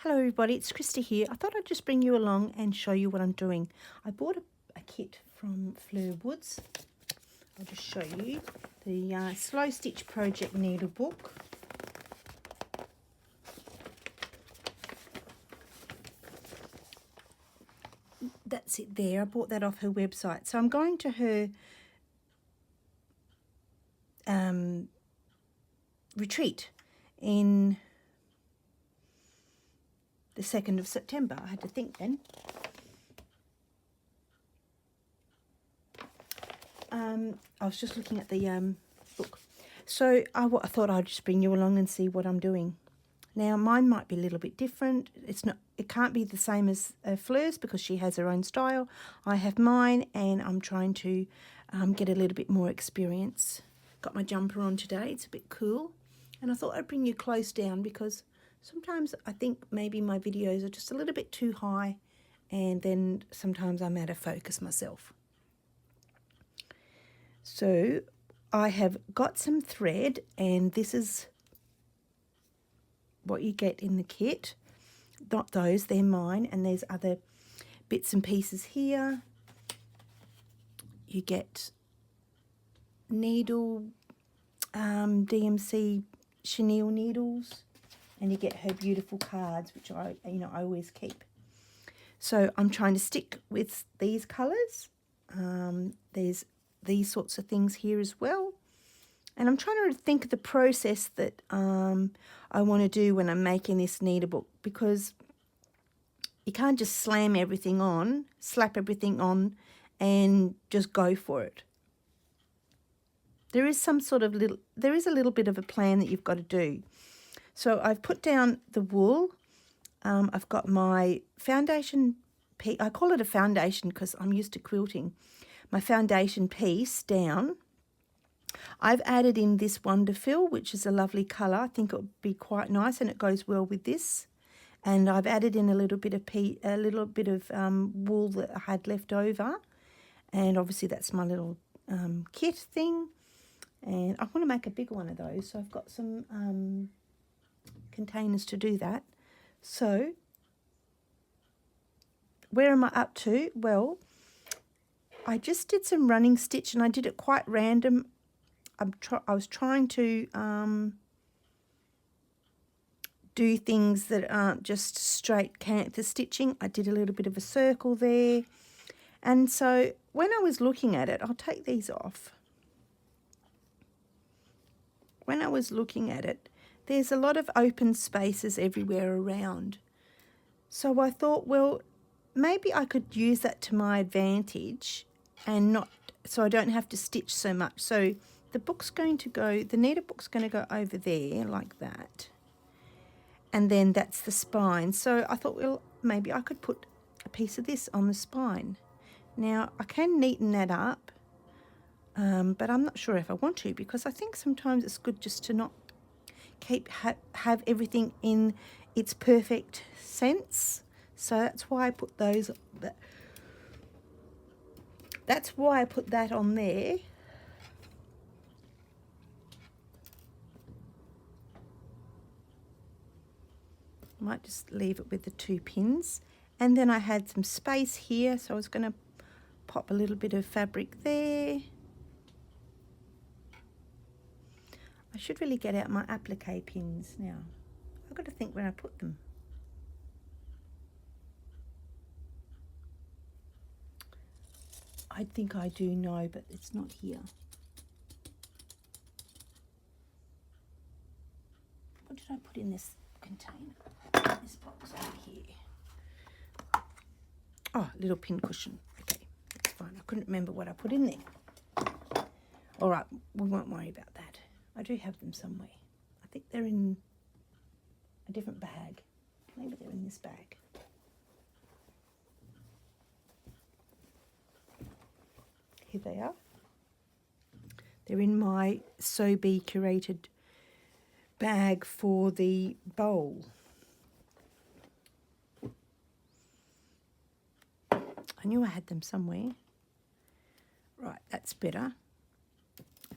Hello everybody, it's Kristy here. I thought I'd just bring you along and show you what I'm doing. I bought a kit from Fleur Woods. I'll just show you the Slow Stitch Project Needle Book. That's it there. I bought that off her website. So I'm going to her retreat in the 2nd of September. I had to think then. I was just looking at the book. So I thought I'd just bring you along and see what I'm doing. Now mine might be a little bit different. It can't be the same as Fleur's because she has her own style. I have mine and I'm trying to get a little bit more experience. Got my jumper on today. It's a bit cool. And I thought I'd bring you close down because sometimes I think maybe my videos are just a little bit too high and then sometimes I'm out of focus myself. So I have got some thread and this is what you get in the kit. Not those, they're mine, and there's other bits and pieces here. You get needle, DMC chenille needles, and you get her beautiful cards, which I always keep. So I'm trying to stick with these colours. There's these sorts of things here as well. And I'm trying to think of the process that I want to do when I'm making this needlebook, because you can't just slap everything on and just go for it. There is a little bit of a plan that you've got to do. So I've put down the wool. I've got my foundation piece. I call it a foundation because I'm used to quilting. My foundation piece down. I've added in this Wonderfill, which is a lovely colour. I think it would be quite nice and it goes well with this. And I've added in a little bit of wool that I had left over. And obviously that's my little kit thing. And I want to make a big one of those. So I've got some containers to do that. So where am I up to? Well, I just did some running stitch and I did it quite random. I was trying to do things that aren't just straight cantha stitching. I did a little bit of a circle there. And so when I was looking at it, I'll take these off. When I was looking at it, there's a lot of open spaces everywhere around. So I thought, well, maybe I could use that to my advantage and not, so I don't have to stitch so much. So the needle book's going to go over there like that. And then that's the spine. So I thought, well, maybe I could put a piece of this on the spine. Now, I can neaten that up, but I'm not sure if I want to, because I think sometimes it's good just to not have everything in its perfect sense. So that's why I put those. That's why I put that on there. Might just leave it with the 2 pins. And then I had some space here, so I was going to pop a little bit of fabric there. I should really get out my applique pins now. I've got to think where I put them. I think I do know, but it's not here. What did I put in this container? This box over here. Oh, little pin cushion. Okay, that's fine. I couldn't remember what I put in there. All right, we won't worry about that. I do have them somewhere. I think they're in a different bag. Maybe they're in this bag. Here they are. They're in my Sewbits curated bag for the bowl. I knew I had them somewhere. Right, that's better.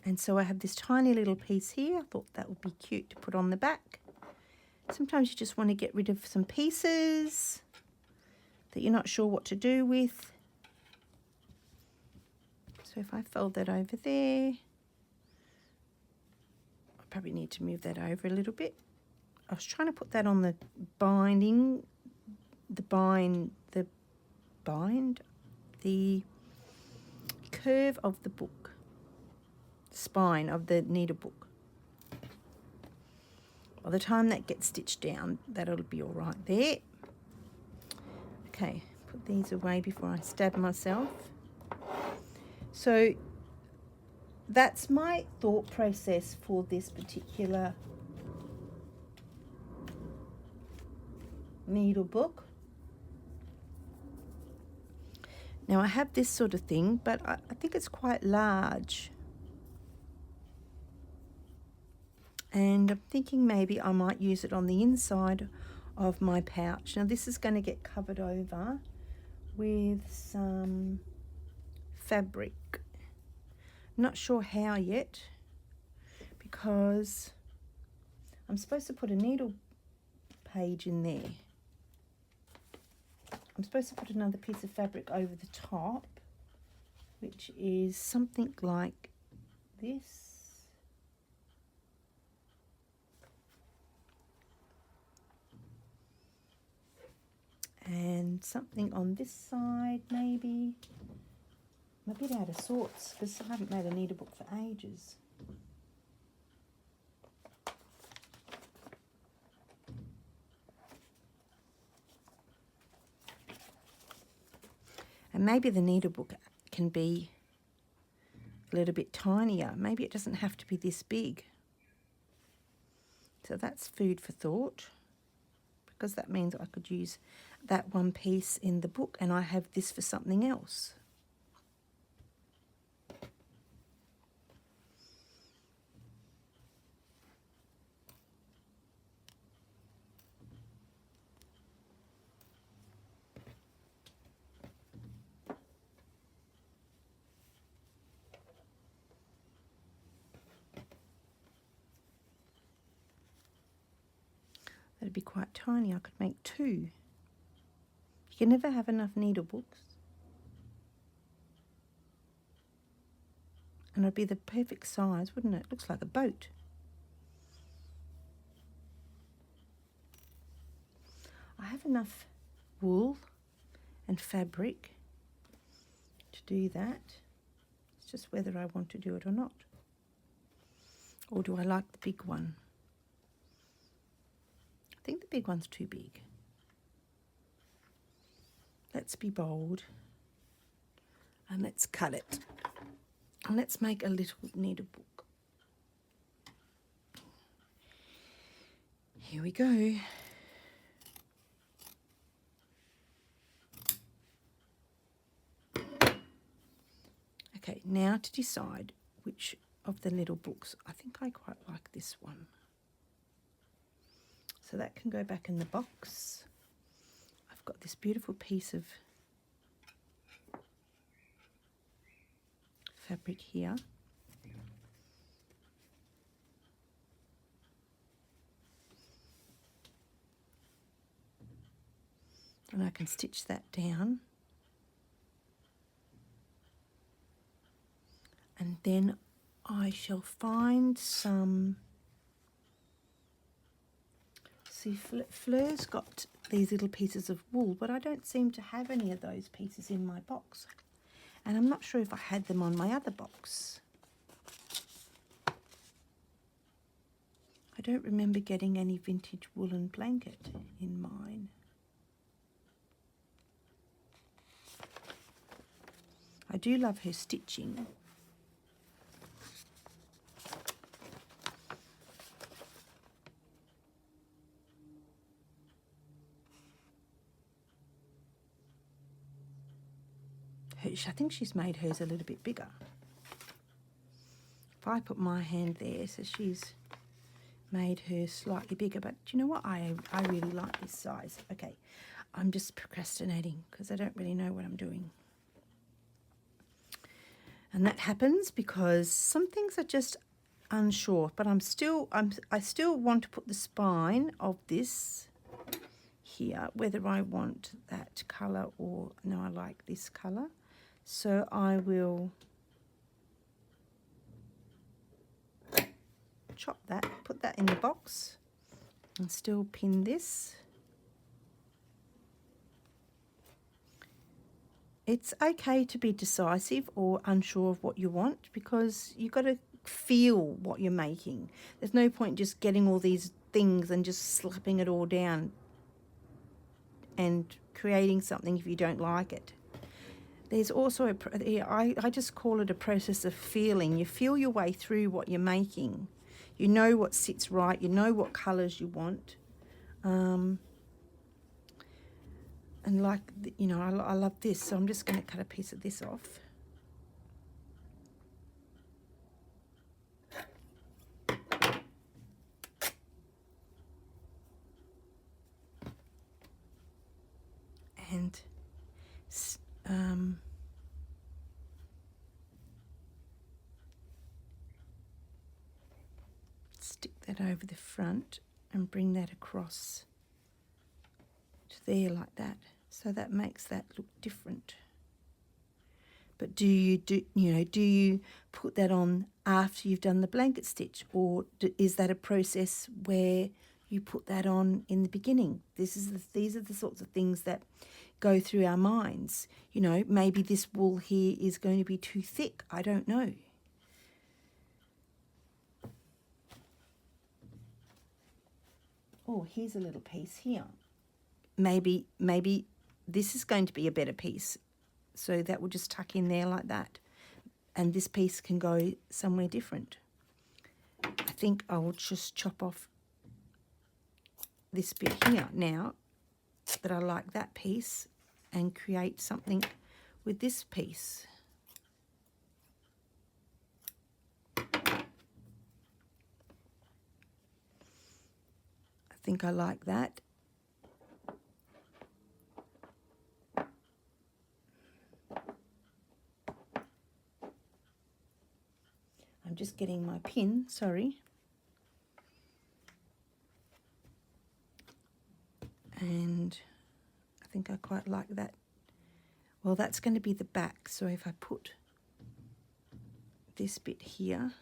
And so I have this tiny little piece here. I thought that would be cute to put on the back. Sometimes you just want to get rid of some pieces that you're not sure what to do with. So if I fold that over there, I probably need to move that over a little bit. I was trying to put that on the binding, the curve of the book, spine of the needlebook. By the time that gets stitched down, that'll be all right there. Okay, put these away before I stab myself. So that's my thought process for this particular needle book. Now I have this sort of thing, but I think it's quite large. And I'm thinking maybe I might use it on the inside of my pouch. Now this is going to get covered over with some fabric. Not sure how yet, because I'm supposed to put a needle page in there. I'm supposed to put another piece of fabric over the top, which is something like this. And something on this side, maybe. I'm a bit out of sorts because I haven't made a needlebook for ages. And maybe the needlebook can be a little bit tinier. Maybe it doesn't have to be this big. So that's food for thought, because that means I could use that one piece in the book and I have this for something else. That'd be quite tiny. I could make two. You can never have enough needle books. And it'd be the perfect size, wouldn't it? Looks like a boat. I have enough wool and fabric to do that. It's just whether I want to do it or not. Or do I like the big one? I think the big one's too big. Let's be bold and let's cut it. And let's make a little needlebook. Here we go. Okay, now to decide which of the little books. I think I quite like this one. So that can go back in the box. I've got this beautiful piece of fabric here. And I can stitch that down. And then I shall find some. See, Fleur's got these little pieces of wool, but I don't seem to have any of those pieces in my box. And I'm not sure if I had them on my other box. I don't remember getting any vintage woolen blanket in mine. I do love her stitching. I think she's made hers a little bit bigger. If I put my hand there, so she's made hers slightly bigger, but do you know what? I really like this size. Okay, I'm just procrastinating because I don't really know what I'm doing. And that happens because some things are just unsure, but I still want to put the spine of this here, whether I want that colour or no, I like this colour. So I will chop that, put that in the box, and still pin this. It's okay to be decisive or unsure of what you want, because you've got to feel what you're making. There's no point just getting all these things and just slapping it all down and creating something if you don't like it. There's also I just call it a process of feeling. You feel your way through what you're making. You know what sits right. You know what colours you want. And like, you know, I love this, so I'm just going to cut a piece of this off. And stick that over the front and bring that across to there like that. So that makes that look different. But do you put that on after you've done the blanket stitch, or is that a process where you put that on in the beginning? These are the sorts of things that go through our minds. You know, maybe this wool here is going to be too thick. I don't know. Oh, here's a little piece here. Maybe this is going to be a better piece. So that will just tuck in there like that. And this piece can go somewhere different. I think I will just chop off this bit here now that I like that piece and create something with this piece. I think I like that. I'm just getting my pin, sorry. And I think I quite like that. Well, that's going to be the back, so if I put this bit here,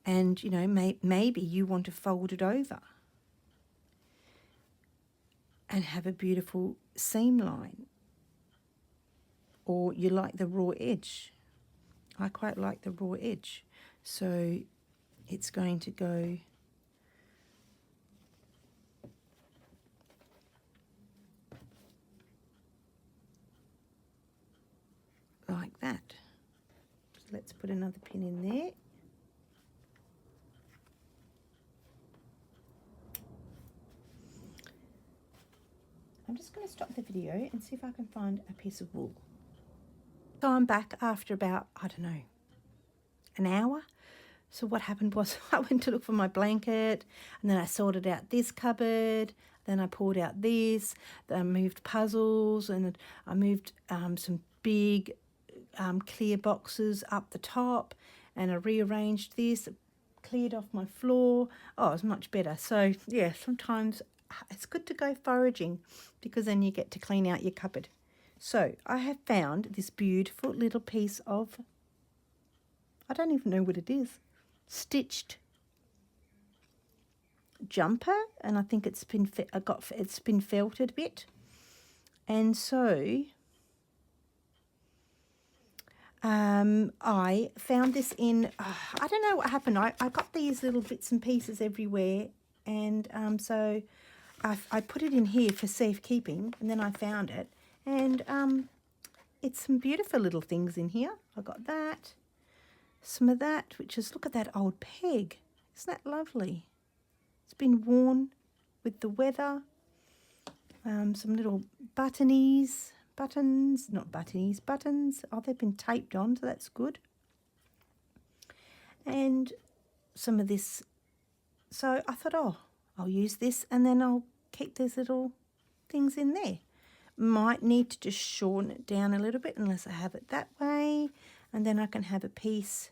and you know, maybe you want to fold it over and have a beautiful seam line, or you like the raw edge. I quite like the raw edge, so it's going to go like that. So let's put another pin in there. I'm just going to stop the video and see if I can find a piece of wool. So I'm back after about, I don't know, an hour. So what happened was I went to look for my blanket, and then I sorted out this cupboard, then I pulled out this, then I moved puzzles, and I moved some big clear boxes up the top, and I rearranged this, cleared off my floor. Oh, it was much better. So yeah, sometimes it's good to go foraging, because then you get to clean out your cupboard. So I have found this beautiful little piece of, I don't even know what it is, stitched jumper, and I think it's been felted a bit. And so I found this in, I don't know what happened. I got these little bits and pieces everywhere, and so I put it in here for safekeeping, and then I found it, and it's some beautiful little things in here. I got that, some of that, which is, look at that old peg. Isn't that lovely? It's been worn with the weather. Some little buttons. Oh, they've been taped on, so that's good. And some of this. So I thought, oh, I'll use this, and then I'll keep these little things in there. Might need to just shorten it down a little bit unless I have it that way, and then I can have a piece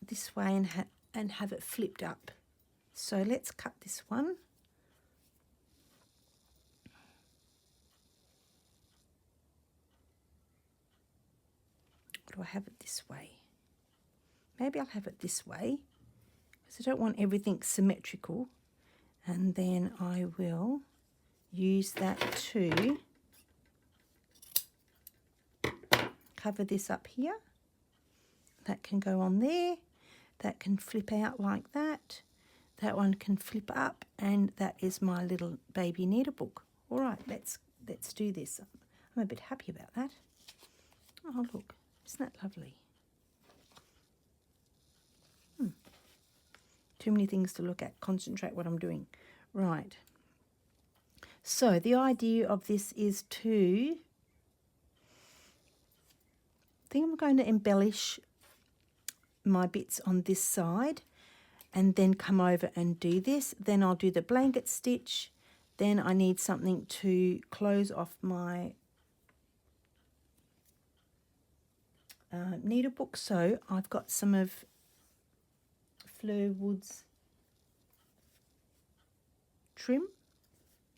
this way and have it flipped up. So let's cut this one. Or do I have it this way? Maybe I'll have it this way because I don't want everything symmetrical. And then I will use that to cover this up here. That can go on there. That can flip out like that. That one can flip up, and that is my little baby needle book. All right, let's do this. I'm a bit happy about that. Oh, look, isn't that lovely? Too many things to look at. Concentrate what I'm doing. Right. So the idea of this is to, I think I'm going to embellish my bits on this side and then come over and do this. Then I'll do the blanket stitch. Then I need something to close off my needle book. So I've got some of Fleur Woods trim.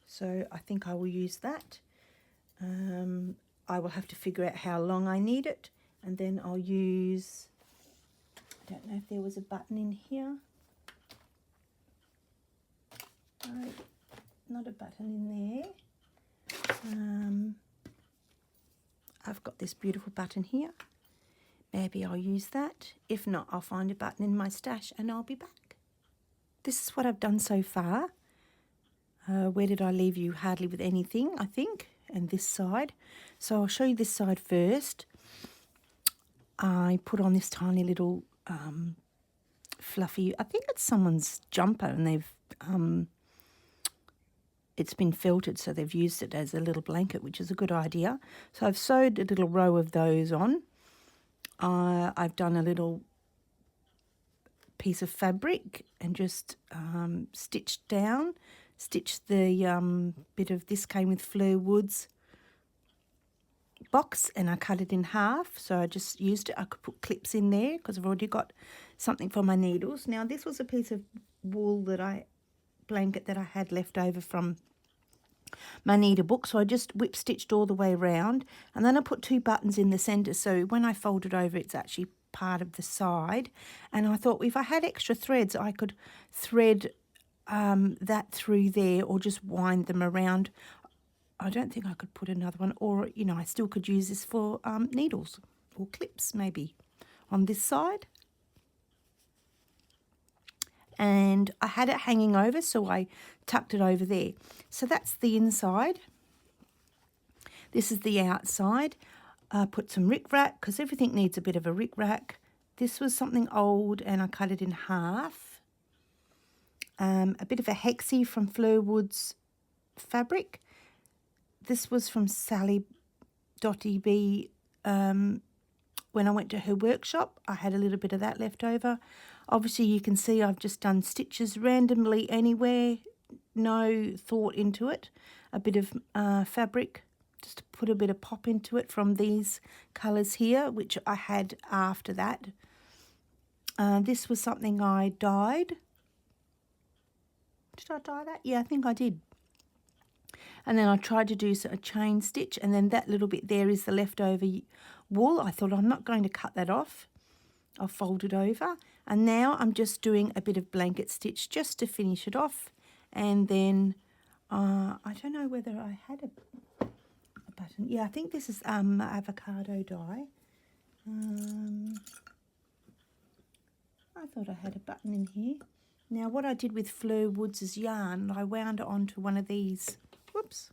So I think I will use that. I will have to figure out how long I need it. And then I'll use, I don't know if there was a button in here. No, not a button in there. I've got this beautiful button here. Maybe I'll use that. If not, I'll find a button in my stash and I'll be back. This is what I've done so far. Where did I leave you? Hardly with anything, I think. And this side. So I'll show you this side first. I put on this tiny little fluffy, I think it's someone's jumper, and they've it's been felted, so they've used it as a little blanket, which is a good idea. So I've sewed a little row of those on. I've done a little piece of fabric and just stitched the bit of this came with Fleur Woods box, and I cut it in half. So I just used it. I could put clips in there because I've already got something for my needles. Now this was a piece of wool blanket that I had left over from my needle book, so I just whip stitched all the way around, and then I put 2 buttons in the center, so when I fold it over it's actually part of the side. And I thought if I had extra threads I could thread that through there or just wind them around. I don't think I could put another one, or you know, I still could use this for needles or clips maybe on this side. And I had it hanging over, so I tucked it over there. So that's the inside. This is the outside. I put some rickrack because everything needs a bit of a rickrack. This was something old and I cut it in half. A bit of a hexie from Fleur Woods fabric. This was from Sally Dotty Bee. When I went to her workshop, I had a little bit of that left over. Obviously, you can see I've just done stitches randomly anywhere, no thought into it. A bit of fabric, just to put a bit of pop into it from these colours here, which I had after that. This was something I dyed. Did I dye that? Yeah, I think I did. And then I tried to do a chain stitch, and then that little bit there is the leftover wool. I thought I'm not going to cut that off. I'll fold it over. And now I'm just doing a bit of blanket stitch just to finish it off. And then I don't know whether I had a button. Yeah, I think this is avocado dye. I thought I had a button in here. Now what I did with Fleur Woods' yarn, I wound it onto one of these, whoops,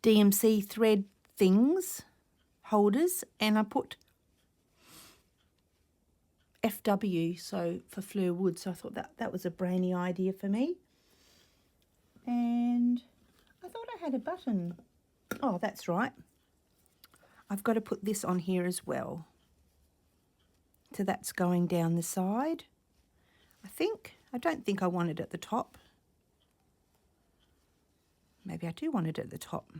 DMC thread things, holders, and I put FW, so for Fleur Woods. So I thought that was a brainy idea for me. And I thought I had a button. Oh, that's right. I've got to put this on here as well. So that's going down the side. I don't think I want it at the top. Maybe I do want it at the top.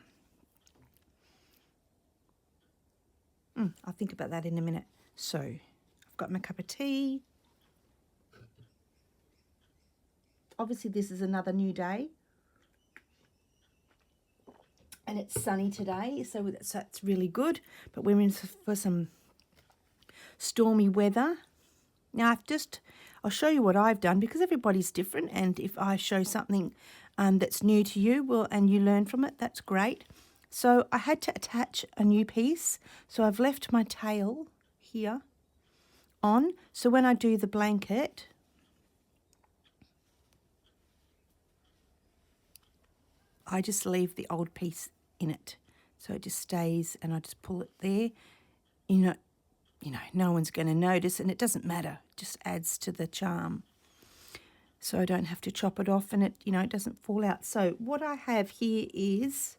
I'll think about that in a minute. So I've I've got my cup of tea. Obviously this is another new day. And it's sunny today, so it's really good. But we're in for some stormy weather. Now I'll show you what I've done because everybody's different, and if I show something that's new to you, and you learn from it, that's great. So I had to attach a new piece, so I've left my tail here on. So when I do the blanket, I just leave the old piece in it, so it just stays, and I just pull it there. You know, no one's going to notice, and it doesn't matter. It just adds to the charm. So I don't have to chop it off, and it, it doesn't fall out. So what I have here is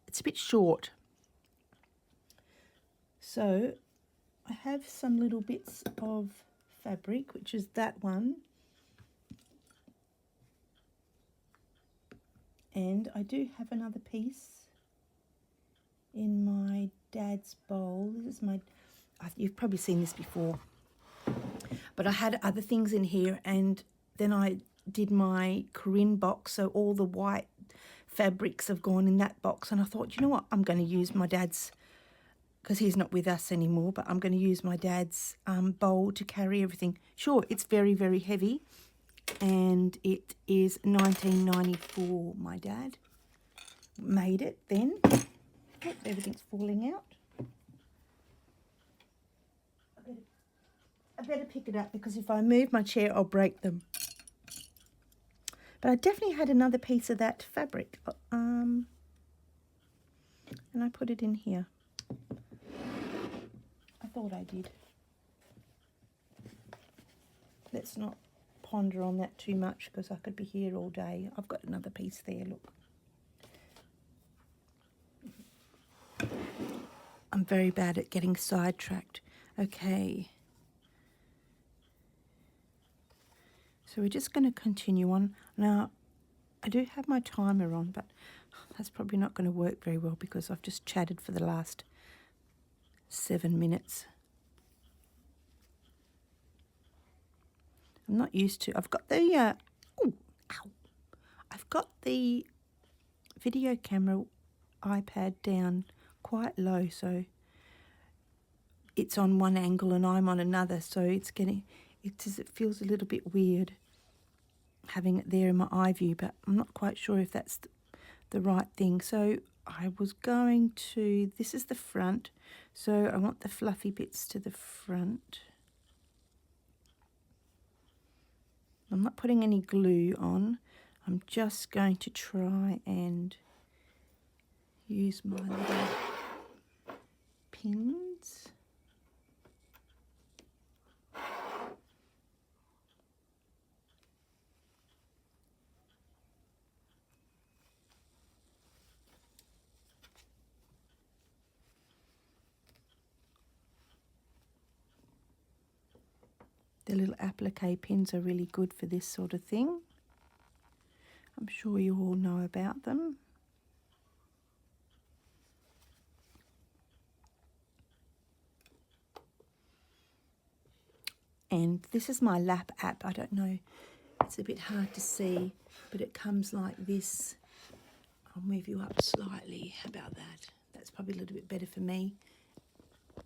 it's a bit short. So I have some little bits of fabric, which is that one. And I do have another piece in my dad's bowl. This is you've probably seen this before. But I had other things in here, and then I did my Corinne box, so all the white fabrics have gone in that box, and I thought, you know what, I'm going to use my dad's, because he's not with us anymore, but I'm going to use my dad's bowl to carry everything. Sure, it's very, very heavy, and it is 1994. My dad made it then. Oh, everything's falling out. I better pick it up, because if I move my chair, I'll break them. But I definitely had another piece of that fabric. And I put it in here. I thought I did. Let's not ponder on that too much, because I could be here all day. I've got another piece there, look. I'm very bad at getting sidetracked. Okay. So we're just going to continue on. Now, I do have my timer on, but that's probably not going to work very well because I've just chatted for the last 7 minutes. I'm not used to. I've got the I've got the video camera iPad down quite low, so it's on one angle and I'm on another, so it feels a little bit weird having it there in my eye view, but I'm not quite sure if that's the right thing. So I was going to, this is the front, so I want the fluffy bits to the front. I'm not putting any glue on. I'm just going to try and use my little pins. The little applique pins are really good for this sort of thing. I'm sure you all know about them. And this is my lap app. I don't know, it's a bit hard to see, but it comes like this. I'll move you up slightly. How about that? That's probably a little bit better for me.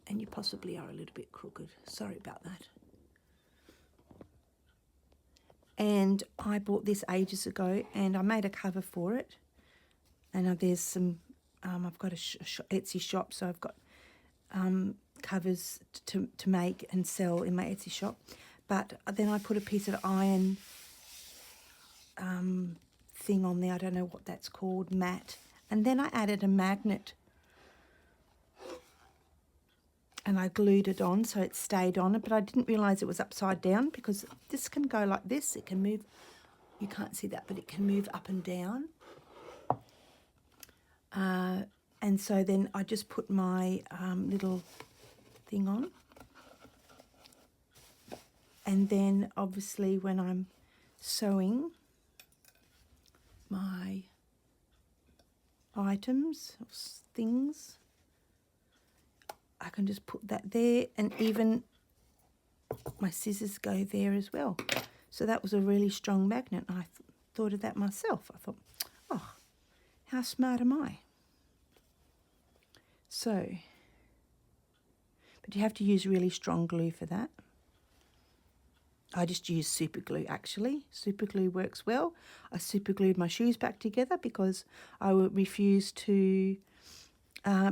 And you possibly are a little bit crooked. Sorry about that. And I bought this ages ago, and I made a cover for it. And there's some, I've got a Etsy shop, so I've got covers to make and sell in my Etsy shop. But then I put a piece of iron thing on there. I don't know what that's called, matte. And then I added a magnet. And I glued it on so it stayed on it, but I didn't realise it was upside down, because this can go like this. It can move, you can't see that, but it can move up and down. And so then I just put my little thing on. And then obviously when I'm sewing my items, things, can just put that there, and even my scissors go there as well. So that was a really strong magnet. I thought of that myself. I thought, oh, how smart am I? So, but you have to use really strong glue for that. I just use super glue actually. Super glue works well. I super glued my shoes back together because I refused to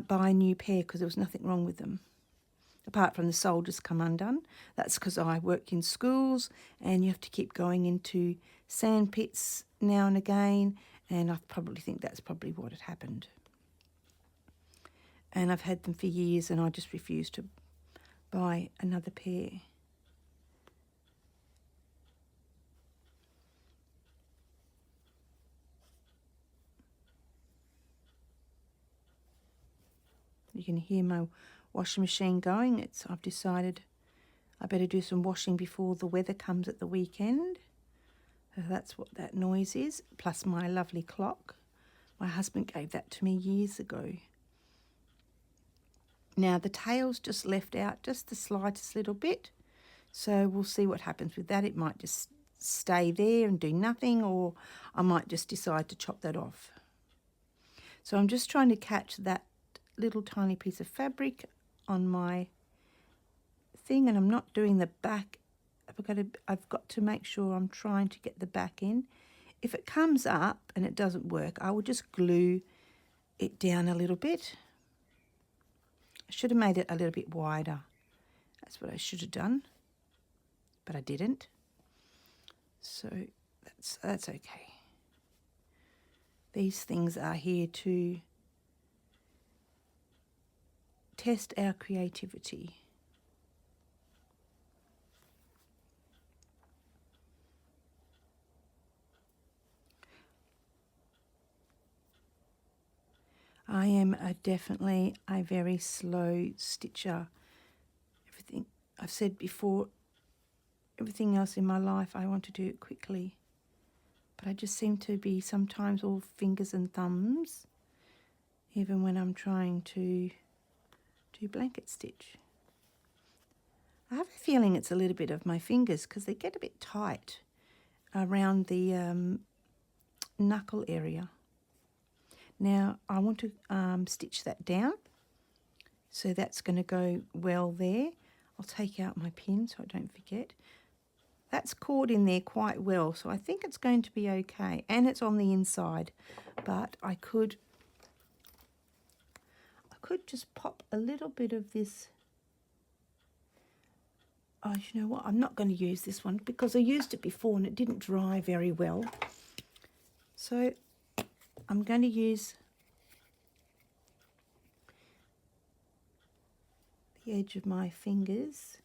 buy a new pair because there was nothing wrong with them, apart from the sole just come undone. That's because I work in schools and you have to keep going into sand pits now and again, and I probably think that's probably what had happened. And I've had them for years and I just refuse to buy another pair. You can hear my washing machine going. I've decided I better do some washing before the weather comes at the weekend. So that's what that noise is, plus my lovely clock. My husband gave that to me years ago. Now the tail's just left out just the slightest little bit, so we'll see what happens with that. It might just stay there and do nothing, or I might just decide to chop that off. So I'm just trying to catch that little tiny piece of fabric on my thing, and I'm not doing the back. I've got to make sure I'm trying to get the back in. If it comes up and it doesn't work, I will just glue it down a little bit. I should have made it a little bit wider. That's what I should have done, but I didn't. So that's okay. These things are here to test our creativity. I am definitely a very slow stitcher. Everything I've said before, everything else in my life I want to do it quickly. But I just seem to be sometimes all fingers and thumbs, even when I'm trying to do blanket stitch. I have a feeling it's a little bit of my fingers because they get a bit tight around the knuckle area. Now I want to stitch that down, so that's going to go well there. I'll take out my pin so I don't forget. That's caught in there quite well, so I think it's going to be okay, and it's on the inside, but I could just pop a little bit of this. Oh, you know what? I'm not going to use this one because I used it before and it didn't dry very well. So I'm going to use the edge of my fingers.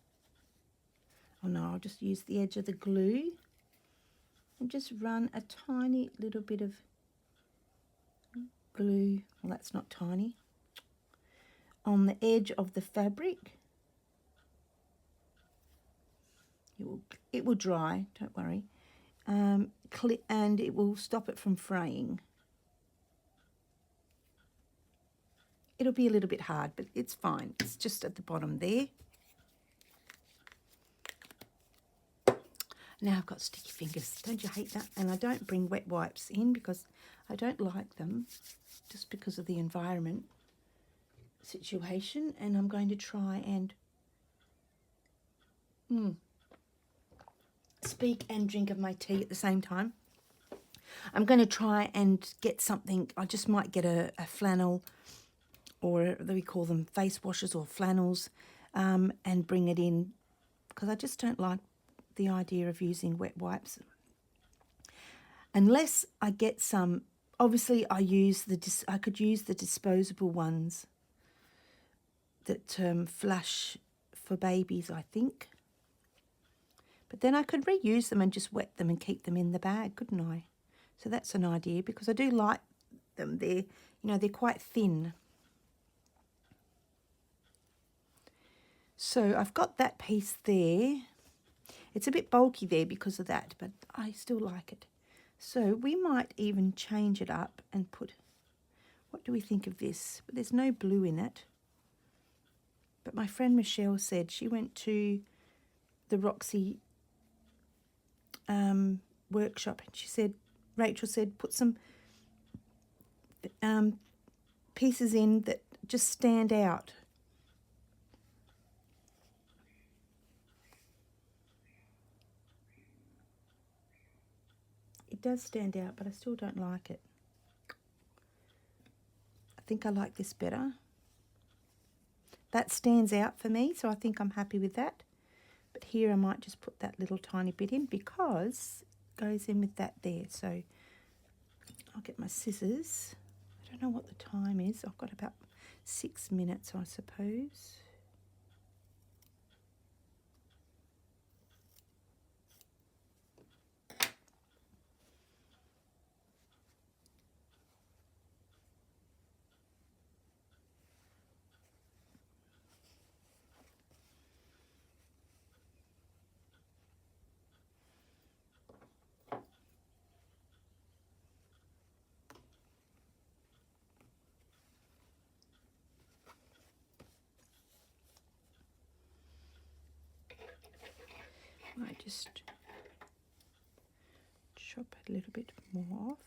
Oh no, I'll just use the edge of the glue and just run a tiny little bit of glue. Well, that's not tiny. On the edge of the fabric. It will dry, don't worry. And it will stop it from fraying. It'll be a little bit hard, but it's fine. It's just at the bottom there. Now I've got sticky fingers. Don't you hate that? And I don't bring wet wipes in because I don't like them, just because of the environment situation. And I'm going to try and speak and drink of my tea at the same time. I'm going to try and get something. I just might get a flannel, or we call them face washers or flannels, and bring it in, because I just don't like the idea of using wet wipes. Unless I get some, obviously I could use the disposable ones that flush for babies, I think. But then I could reuse them and just wet them and keep them in the bag, couldn't I? So that's an idea, because I do like them. They're quite thin. So I've got that piece there. It's a bit bulky there because of that, but I still like it. So we might even change it up and put, what do we think of this? There's no blue in it, But my friend Michelle said she went to the Roxy workshop, and she said, Rachel said, put some pieces in that just stand out. It does stand out, but I still don't like it. I think I like this better. That stands out for me, so I think I'm happy with that. But here I might just put that little tiny bit in because it goes in with that there. So I'll get my scissors. I don't know what the time is. I've got about 6 minutes, I suppose. I just chop a little bit more off.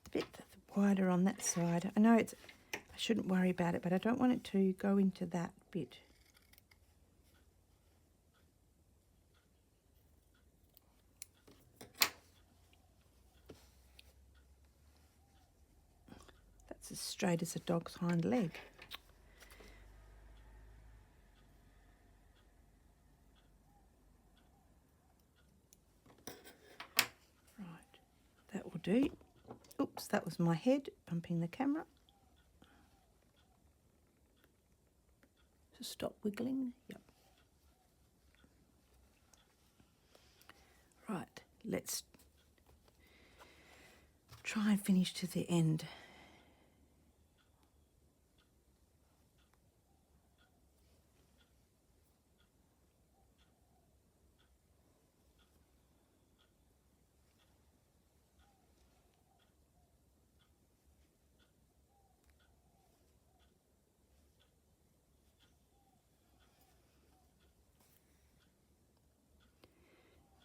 A bit wider on that side. I know I shouldn't worry about it, but I don't want it to go into that bit. That's as straight as a dog's hind leg. Right, that will do. Oops, that was my head bumping the camera. Just stop wiggling. Yep. Right, let's try and finish to the end.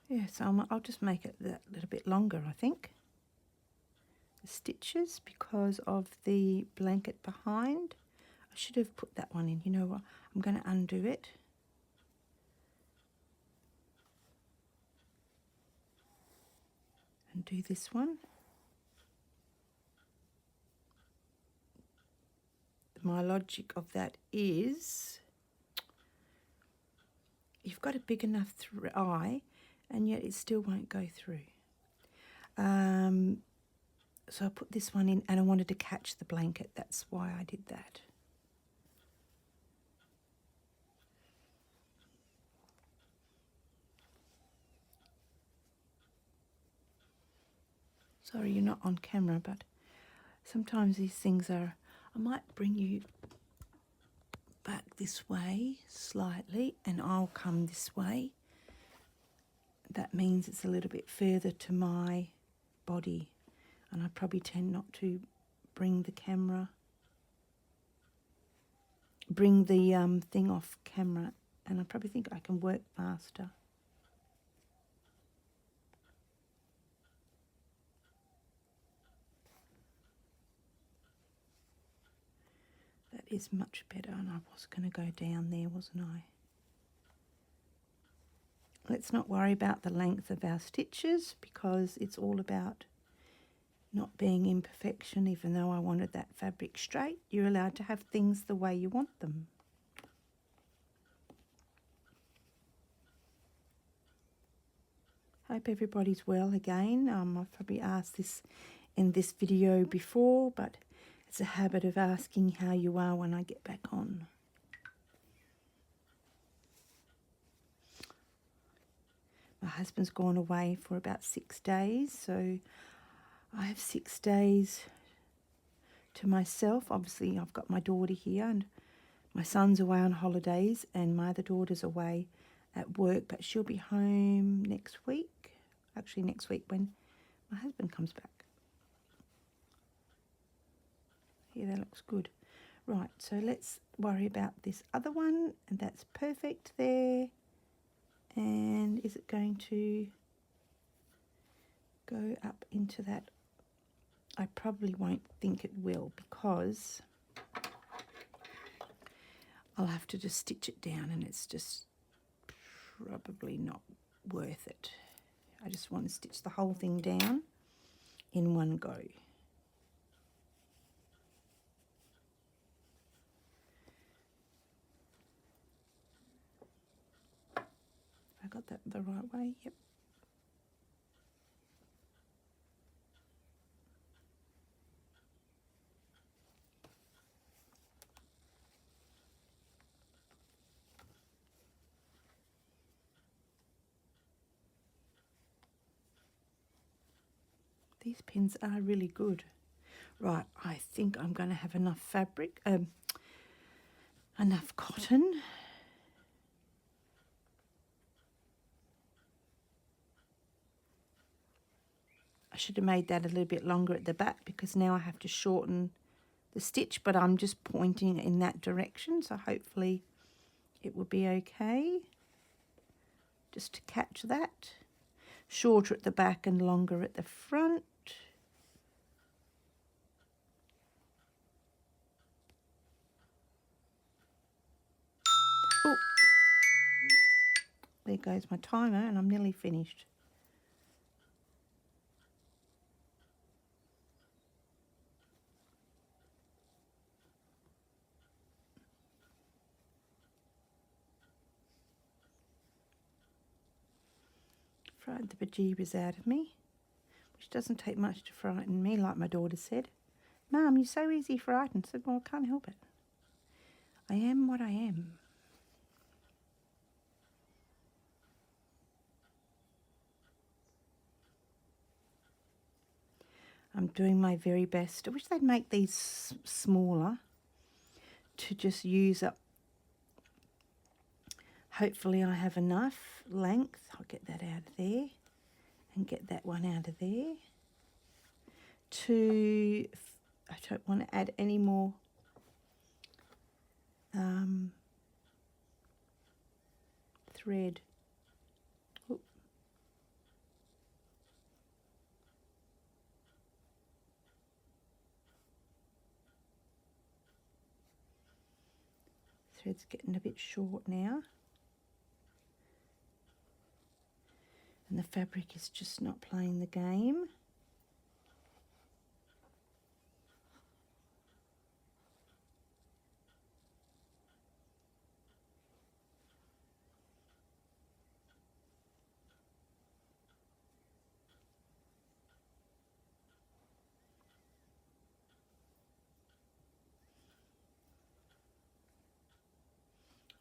Yeah, so I'll just make it that little bit longer, I think. The stitches, because of the blanket behind. I should have put that one in. You know what? I'm going to undo it. And do this one. My logic of that is you've got a big enough eye and yet it still won't go through. So I put this one in and I wanted to catch the blanket. That's why I did that. Sorry you're not on camera, but sometimes these things are... I might bring you back this way slightly and I'll come this way. That means it's a little bit further to my body, and I probably tend not to bring the camera, bring the thing off camera, and I probably think I can work faster. That is much better, and I was going to go down there, wasn't I? Let's not worry about the length of our stitches because it's all about not being imperfection. Even though I wanted that fabric straight, you're allowed to have things the way you want them. Hope everybody's well again. I've probably asked this in this video before, but it's a habit of asking how you are when I get back on. My husband's gone away for about 6 days, so I have 6 days to myself. Obviously, I've got my daughter here and My son's away on holidays and my other daughter's away at work, but she'll be home next week. Actually, next week when my husband comes back. Yeah, that looks good. Right, so let's worry about this other one, and that's perfect there. And is it going to go up into that? I probably won't think it will, because I'll have to just stitch it down, and it's just probably not worth it. I just want to stitch the whole thing down in one go. I got that the right way? Yep. These pins are really good. Right, I think I'm going to have enough fabric, enough cotton. I should have made that a little bit longer at the back, because now I have to shorten the stitch, but I'm just pointing in that direction, so hopefully it will be okay. Just to catch that. Shorter at the back and longer at the front. Oh, there goes my timer, and I'm nearly finished. Frightened the bejeebers out of me, which doesn't take much to frighten me, like my daughter said. Mum, you're so easy frightened. I said, well, I can't help it. I am what I am. I'm doing my very best. I wish they'd make these smaller to just use up. Hopefully I have enough length. I'll get that out of there and get that one out of there. I don't want to add any more thread. Oop. Thread's getting a bit short now. And the fabric is just not playing the game.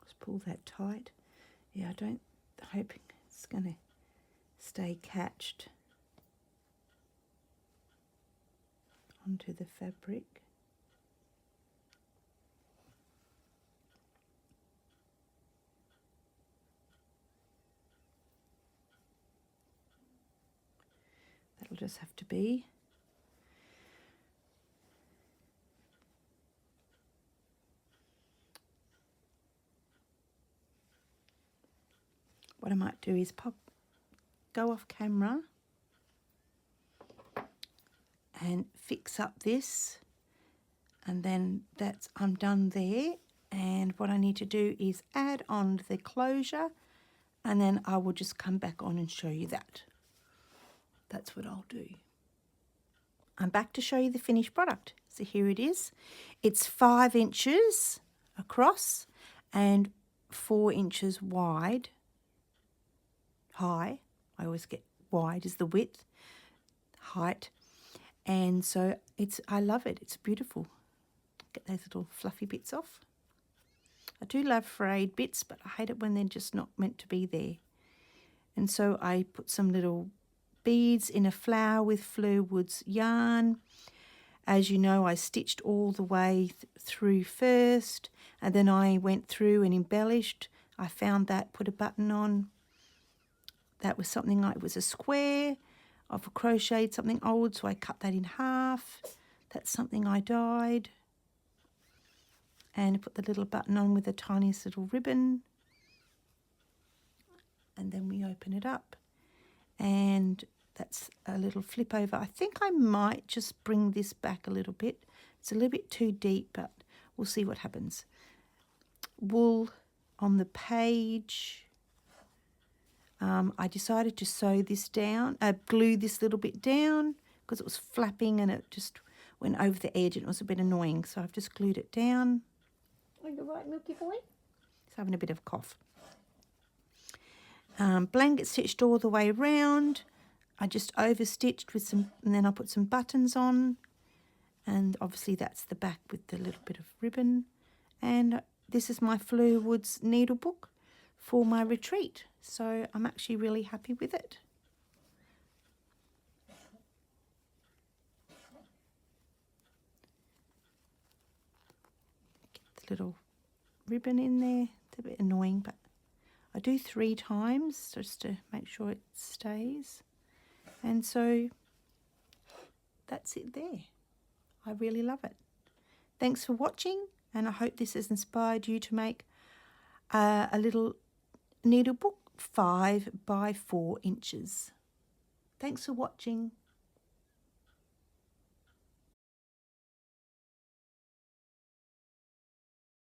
Just pull that tight. Yeah, I'm hoping it's going to stay catched onto the fabric. That'll just have to be. What I might do is go off camera and fix up this, and then I'm done there. And what I need to do is add on the closure, and then I will just come back on and show you that. That's what I'll do. I'm back to show you the finished product. So here it is. It's 5 inches across and 4 inches wide. High. I always get wide is the width, height. And so I love it. It's beautiful. Get those little fluffy bits off. I do love frayed bits, but I hate it when they're just not meant to be there. And so I put some little beads in a flower with Fleur Woods yarn, As you know, I stitched all the way through first, and then I went through and embellished. I found that, put a button on. That was something like, it was a square. I've crocheted something old, so I cut that in half. That's something I dyed. And put the little button on with the tiniest little ribbon. And then we open it up. And that's a little flip over. I think I might just bring this back a little bit. It's a little bit too deep, but we'll see what happens. Wool on the page. I decided to sew this down, glue this little bit down because it was flapping and it just went over the edge and it was a bit annoying. So I've just glued it down. Are you right, Milky Boy? He's having a bit of a cough. Blanket stitched all the way around. I just overstitched with some, and then I put some buttons on. And obviously that's the back with the little bit of ribbon. And this is my Fleur Woods needle book for my retreat. So I'm actually really happy with it. Get the little ribbon in there. It's a bit annoying, but I do 3 times just to make sure it stays. And so that's it there. I really love it. Thanks for watching, and I hope this has inspired you to make a little needle book 5 by 4 inches. Thanks for watching.